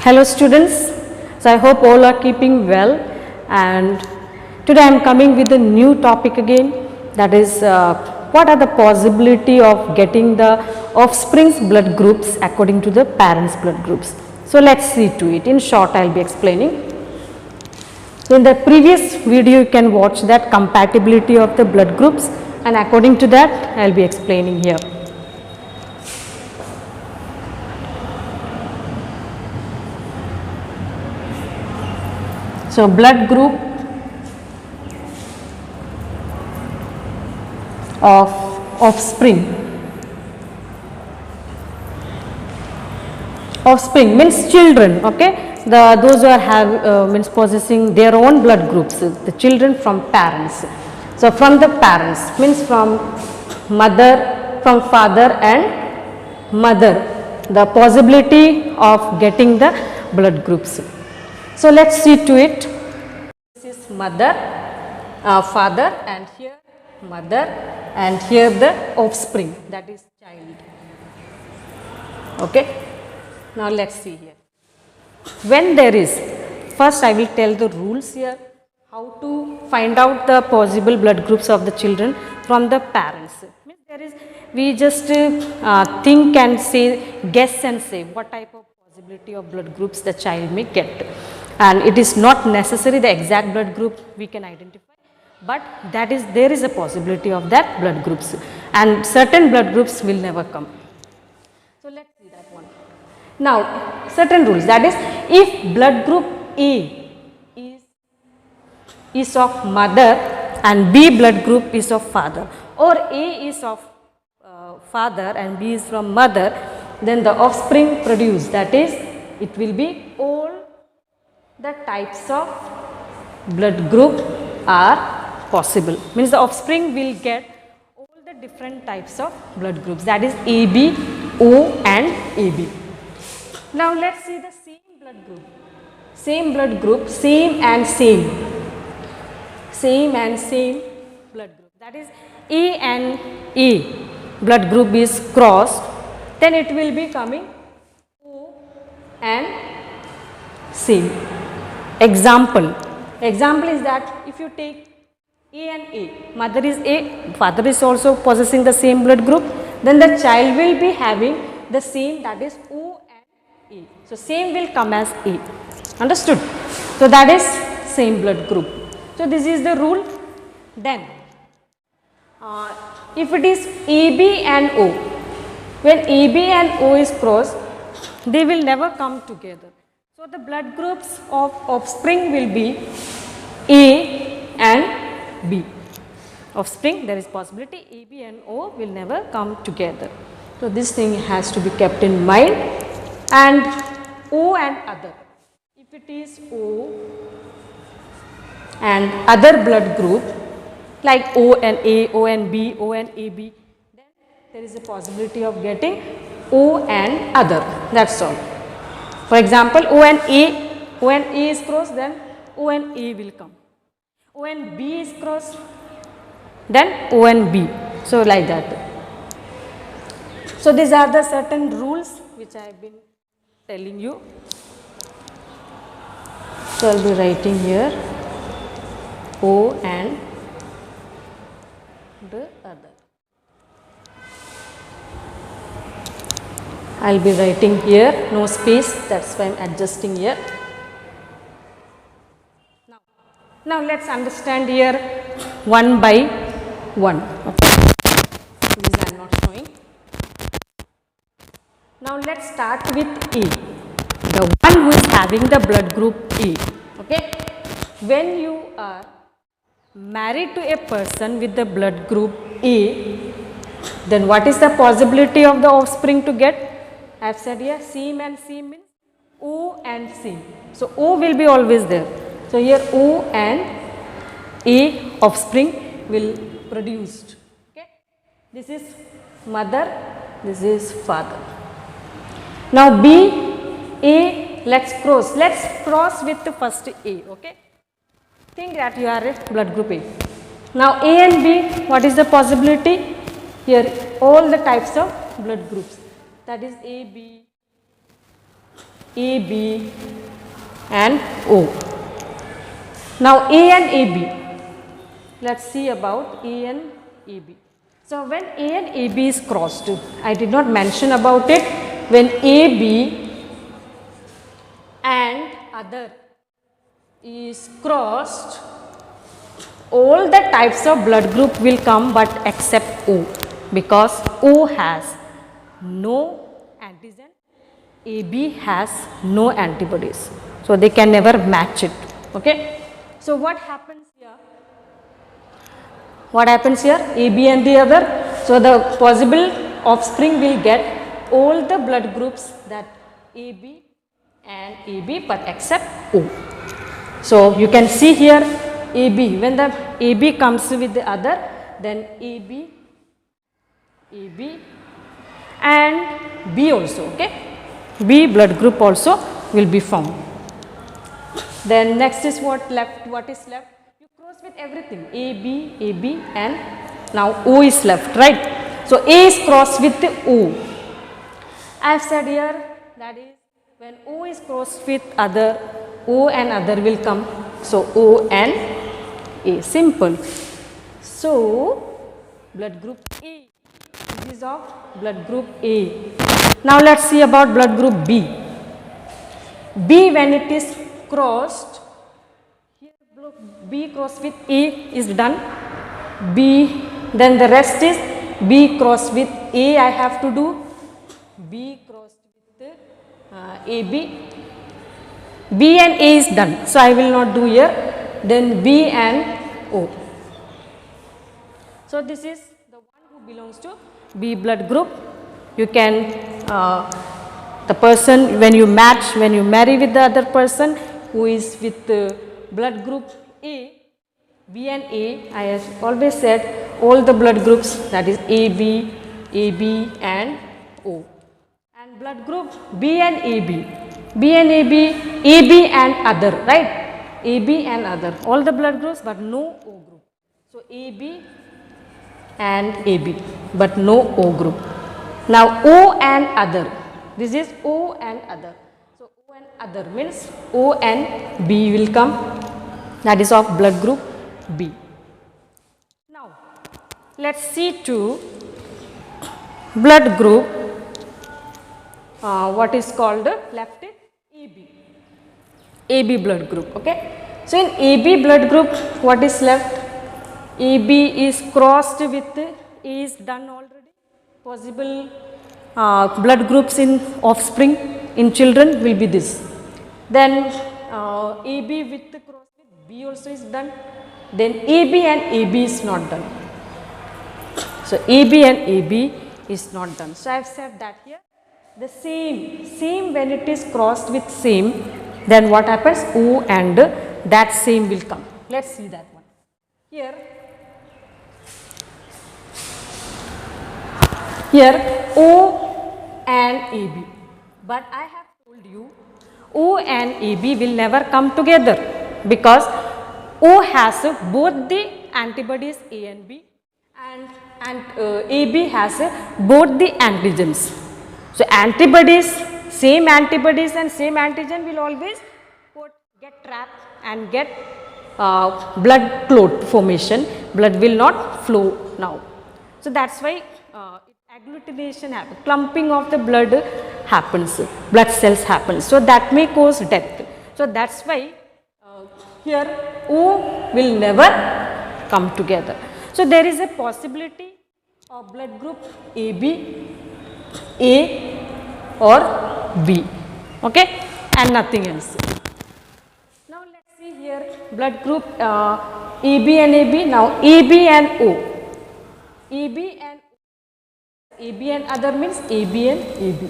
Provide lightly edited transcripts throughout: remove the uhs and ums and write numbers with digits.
Hello students, so I hope all are keeping well, and today I am coming with a new topic again, that is what are the possibility of getting the offspring's blood groups according to the parents' blood groups. So let's see to it. In short, I will be explaining. In the previous video you can watch that compatibility of the blood groups, and according to that I will be explaining here. So, blood group of offspring. Offspring means children, okay? Those who are means possessing their own blood groups, the children from parents. So, from the parents means from mother, from father and mother, the possibility of getting the blood groups. So, let us see to it. This is mother, father, and here mother, and here the offspring, that is child. Okay. Now, let us see here. When there is, first I will tell the rules here, how to find out the possible blood groups of the children from the parents. There is, we just think and say, guess and say what type of possibility of blood groups the child may get. And it is not necessary the exact blood group we can identify, but that is, there is a possibility of that blood groups, and certain blood groups will never come. So, let us see that one. Now, certain rules, that is, if blood group A is of mother and B blood group is of father, or A is of father and B is from mother, then the offspring produced, that is, it will be all the types of blood group are possible. Means the offspring will get all the different types of blood groups, that is AB, O and AB. Now, let us see the same blood group. Same blood group, same and same blood group, that is A and A blood group is crossed, then it will be coming O and same. Example is that if you take A and A, mother is A, father is also possessing the same blood group, then the child will be having the same, that is O and A. So, same will come as A. Understood? So, that is same blood group. So, this is the rule. Then, if it is AB and O, when AB and O is crossed, they will never come together. So, the blood groups of offspring will be A and B. Offspring, there is possibility AB and O will never come together. So, this thing has to be kept in mind. And O and other. If it is O and other blood group like O and A, O and B, O and AB, then there is a possibility of getting O and other, that is all. For example, O and A is crossed, then O and A will come. O and B is crossed, then O and B. So, like that. So, these are the certain rules which I have been telling you. So, I will be writing here O and the other. I will be writing here, no space, that is why I am adjusting here. Now let us understand here one by one. Okay. This I am not showing. Now let us start with A, the one who is having the blood group A. Okay. When you are married to a person with the blood group A, then what is the possibility of the offspring to get? I have said here same and same means O and same. So, O will be always there. So, here O and A offspring will produced. Okay. This is mother, this is father. Now, B, A, let us cross with the first A. Okay. Think that you are a blood group A. Now, A and B, what is the possibility? Here all the types of blood groups, that is AB, AB and O. Now A and AB, let's see about A and AB. So when A and AB is crossed, I did not mention about it, when AB and other is crossed, all the types of blood group will come but except O, because O has no antigen, AB has no antibodies. So they can never match it. Okay. So what happens here? What happens here? AB and the other. So the possible offspring will get all the blood groups that AB and AB but except O. So you can see here AB, when the AB comes with the other, then AB and B also, okay. B blood group also will be formed. Then next is what left, what is left? You cross with everything, AB and now O is left, right. So A is crossed with O. I have said here, that is when O is crossed with other, O and other will come. So O and A, simple. So blood group A, this is of blood group A. Now let's see about blood group B. B, when it is crossed, here B crossed with A is done. B, then the rest is B crossed with A I have to do. B crossed with AB. B and A is done, so I will not do here. Then B and O. So this is the one who belongs to B blood group. You can, the person, when you match, when you marry with the other person who is with blood group A, B and A, I have always said all the blood groups, that is AB, AB and O. And blood group B and AB, B and AB, AB and other, right? AB and other, all the blood groups but no O group. So AB and AB but no O group. Now O and other, this is O and other. So O and other means O and B will come, that is of blood group B. Now let's see to blood group, what is called left is AB, AB blood group, okay. So in AB blood group, what is left? AB is crossed with A is done already. Possible blood groups in offspring in children will be this. Then AB with cross with B also is done. Then AB and AB is not done. So AB and AB is not done. So I have said that here. The same when it is crossed with same, then what happens? O and that same will come. Let's see that one. Here O and AB, but I have told you O and AB will never come together, because O has both the antibodies A and B, and AB has both the antigens. So same antibodies and same antigen will always get trapped and get blood clot formation, blood will not flow now. So that's why agglutination happens, clumping of the blood happens, blood cells happens. So that may cause death. So that's why here O will never come together. So there is a possibility of blood group AB, A or B, okay, and nothing else. Now let's see here blood group AB and AB. Now AB and O, AB and other means AB and AB.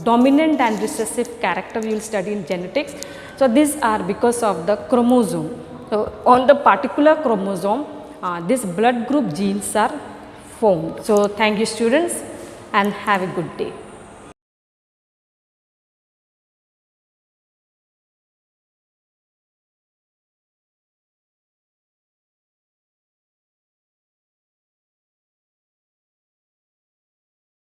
Dominant and recessive character we will study in genetics. So these are because of the chromosome. So on the particular chromosome, this blood group genes are formed. So thank you students and have a good day.